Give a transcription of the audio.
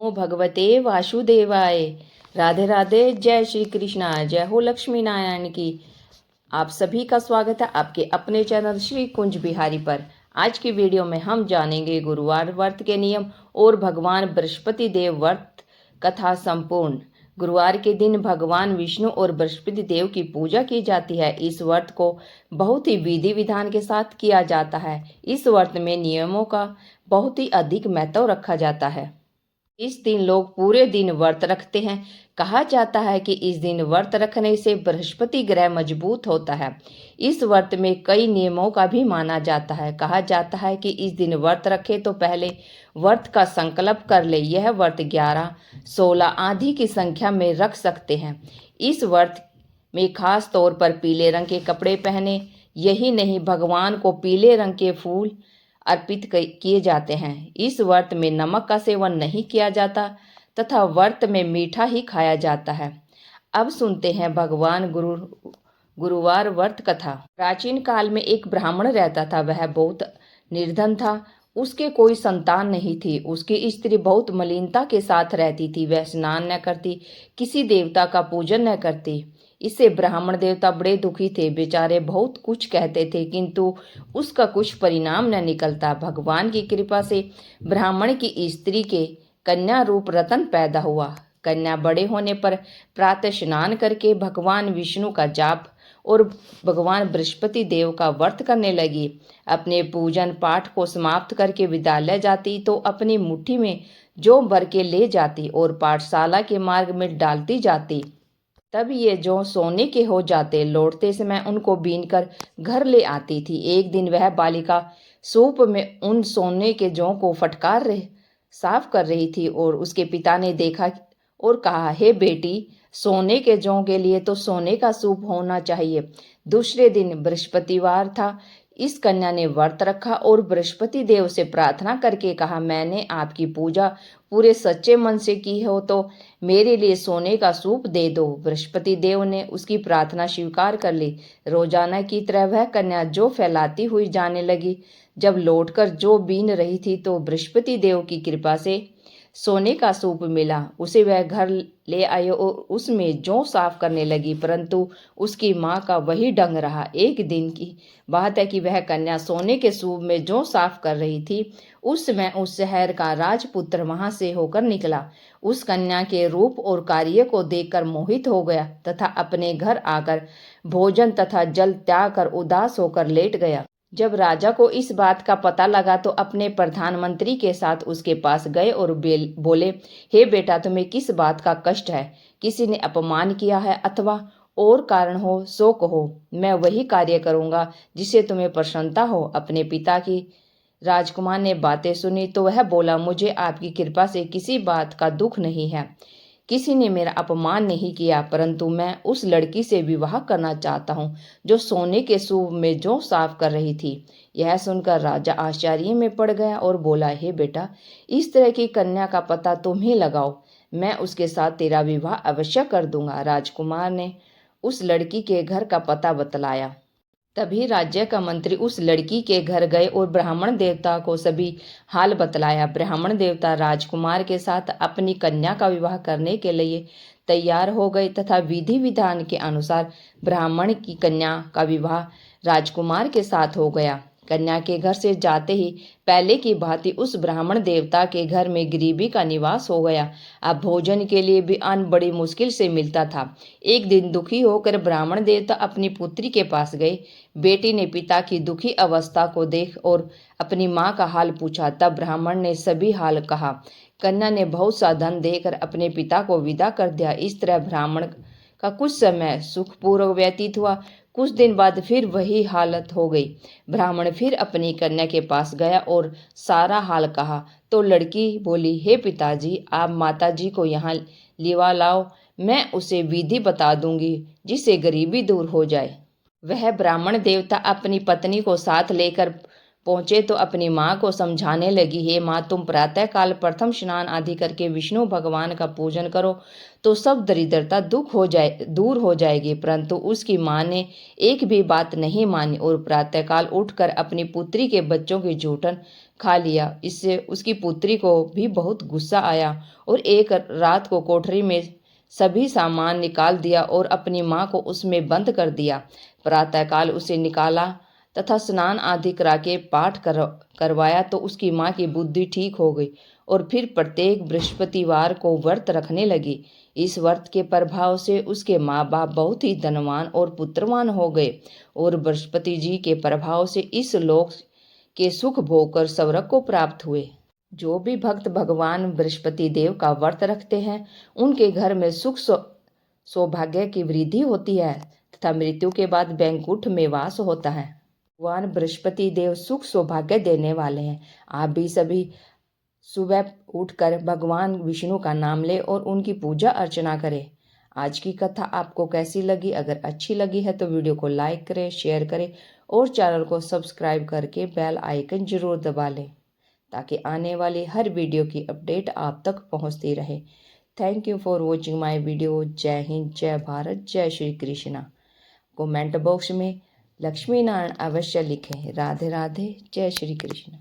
ओ भगवते वासुदेवाय। राधे राधे। जय श्री कृष्णा। जय हो लक्ष्मी नारायण की। आप सभी का स्वागत है आपके अपने चैनल श्री कुंज बिहारी पर। आज की वीडियो में हम जानेंगे गुरुवार व्रत के नियम और भगवान बृहस्पति देव व्रत कथा संपूर्ण। गुरुवार के दिन भगवान विष्णु और बृहस्पति देव की पूजा की जाती है। इस व्रत को बहुत ही विधि विधान के साथ किया जाता है। इस व्रत में नियमों का बहुत ही अधिक महत्व रखा जाता है। इस दिन लोग पूरे दिन व्रत रखते हैं। कहा जाता है कि इस दिन व्रत रखने से बृहस्पति ग्रह मजबूत होता है। इस व्रत में कई नियमों का भी माना जाता है। कहा जाता है कि इस दिन व्रत रखे तो पहले व्रत का संकल्प कर ले। यह व्रत 11, 16 आदि की संख्या में रख सकते हैं। इस व्रत में खास तौर पर पीले रंग के कपड़े पहने। यही नहीं, भगवान को पीले रंग के फूल अर्पित किए जाते हैं। इस व्रत में नमक का सेवन नहीं किया जाता तथा व्रत में मीठा ही खाया जाता है। अब सुनते हैं भगवान गुरुवार व्रत कथा। प्राचीन काल में एक ब्राह्मण रहता था। वह बहुत निर्धन था। उसके कोई संतान नहीं थी। उसकी स्त्री बहुत मलिनता के साथ रहती थी। वह स्नान न करती, किसी देवता का पूजन न करती। इससे ब्राह्मण देवता बड़े दुखी थे। बेचारे बहुत कुछ कहते थे किंतु उसका कुछ परिणाम न निकलता। भगवान की कृपा से ब्राह्मण की स्त्री के कन्या रूप रतन पैदा हुआ। कन्या बड़े होने पर प्रातः स्नान करके भगवान विष्णु का जाप और भगवान बृहस्पति देव का व्रत करने लगी। अपने पूजन पाठ को समाप्त करके विद्यालय जाती तो अपनी मुट्ठी में जौ भर के ले जाती और पाठशाला के मार्ग में डालती जाती। तब ये जौ सोने के हो जाते। लौटते समय उनको बीनकर घर ले आती थी। एक दिन वह बालिका सूप में उन सोने के जौ को फटकार साफ कर रही थी और उसके पिता ने देखा और कहा, हे बेटी, सोने के जौ के लिए तो सोने का सूप होना चाहिए। दूसरे दिन बृहस्पतिवार था। इस कन्या ने व्रत रखा और बृहस्पति देव से प्रार्थना करके कहा, मैंने आपकी पूजा पूरे सच्चे मन से की हो तो मेरे लिए सोने का सूप दे दो। बृहस्पति देव ने उसकी प्रार्थना स्वीकार कर ली। रोजाना की तरह वह कन्या जौ फैलाती हुई जाने लगी। जब लौटकर जौ बीन रही थी तो बृहस्पति देव की कृपा से सोने का सूप मिला। उसे वह घर ले आई और उसमें जौ साफ करने लगी, परंतु उसकी माँ का वही ढंग रहा। एक दिन की बात है कि वह कन्या सोने के सूप में जौ साफ कर रही थी। उस समय उस शहर का राजपुत्र वहां से होकर निकला। उस कन्या के रूप और कार्य को देखकर मोहित हो गया तथा अपने घर आकर भोजन तथा जल त्याग कर उदास होकर लेट गया। जब राजा को इस बात का पता लगा तो अपने प्रधानमंत्री के साथ उसके पास गए और बोले, हे बेटा, तुम्हें किस बात का कष्ट है? किसी ने अपमान किया है अथवा और कारण हो सो कहो। मैं वही कार्य करूंगा जिसे तुम्हें प्रसन्नता हो। अपने पिता की राजकुमार ने बातें सुनी तो वह बोला, मुझे आपकी कृपा से किसी बात का दुख नहीं है। किसी ने मेरा अपमान नहीं किया, परंतु मैं उस लड़की से विवाह करना चाहता हूँ जो सोने के सूप में जौ साफ कर रही थी। यह सुनकर राजा आश्चर्य में पड़ गया और बोला, हे बेटा, इस तरह की कन्या का पता तुम ही लगाओ। मैं उसके साथ तेरा विवाह अवश्य कर दूंगा। राजकुमार ने उस लड़की के घर का पता बतलाया। तभी राज्य का मंत्री उस लड़की के घर गए और ब्राह्मण देवता को सभी हाल बतलाया। ब्राह्मण देवता राजकुमार के साथ अपनी कन्या का विवाह करने के लिए तैयार हो गए तथा विधि विधान के अनुसार ब्राह्मण की कन्या का विवाह राजकुमार के साथ हो गया। कन्या के घर से जाते ही पहले की भांति उस ब्राह्मण देवता के घर में गरीबी का निवास हो गया। अब भोजन के लिए भी अन्न बड़ी मुश्किल से मिलता था। एक दिन दुखी होकर ब्राह्मण देवता अपनी पुत्री के पास गए। बेटी ने पिता की दुखी अवस्था को देख और अपनी माँ का हाल पूछा। तब ब्राह्मण ने सभी हाल कहा। कन्या ने बहुत सा धन देकर अपने पिता को विदा कर दिया। इस तरह ब्राह्मण का कुछ समय सुखपूर्वक व्यतीत हुआ। कुछ दिन बाद फिर वही हालत हो गई। ब्राह्मण फिर अपनी कन्या के पास गया और सारा हाल कहा तो लड़की बोली, हे पिताजी, आप माताजी को यहाँ लिवा लाओ। मैं उसे विधि बता दूंगी जिससे गरीबी दूर हो जाए। वह ब्राह्मण देवता अपनी पत्नी को साथ लेकर पहुंचे तो अपनी माँ को समझाने लगी, हे माँ, तुम प्रातः काल प्रथम स्नान आदि करके विष्णु भगवान का पूजन करो तो सब दरिद्रता दूर हो जाएगी। परंतु उसकी माँ ने एक भी बात नहीं मानी और प्रातःकाल उठकर अपनी पुत्री के बच्चों की जूठन खा लिया। इससे उसकी पुत्री को भी बहुत गुस्सा आया और एक रात को कोठरी में सभी सामान निकाल दिया और अपनी माँ को उसमें बंद कर दिया। प्रातःकाल उसे निकाला तथा स्नान आदि करा के पाठ करवाया तो उसकी माँ की बुद्धि ठीक हो गई और फिर प्रत्येक बृहस्पतिवार को व्रत रखने लगी। इस व्रत के प्रभाव से उसके माँ बाप बहुत ही धनवान और पुत्रवान हो गए और बृहस्पति जी के प्रभाव से इस लोक के सुख भोग कर स्वर्ग को प्राप्त हुए। जो भी भक्त भगवान बृहस्पति देव का व्रत रखते हैं उनके घर में सुख सौभाग्य की वृद्धि होती है तथा मृत्यु के बाद वैकुंठ में वास होता है। भगवान बृहस्पति देव सुख सौभाग्य देने वाले हैं। आप भी सभी सुबह उठकर भगवान विष्णु का नाम ले और उनकी पूजा अर्चना करें। आज की कथा आपको कैसी लगी? अगर अच्छी लगी है तो वीडियो को लाइक करें, शेयर करें और चैनल को सब्सक्राइब करके बेल आइकन जरूर दबा लें ताकि आने वाली हर वीडियो की अपडेट आप तक पहुंचती रहे। Thank you for watching my video. जय हिंद, जय भारत, जय श्री कृष्णा। कमेंट बॉक्स में लक्ष्मी नारायण अवश्य लिखें। राधे राधे, जय श्री कृष्ण।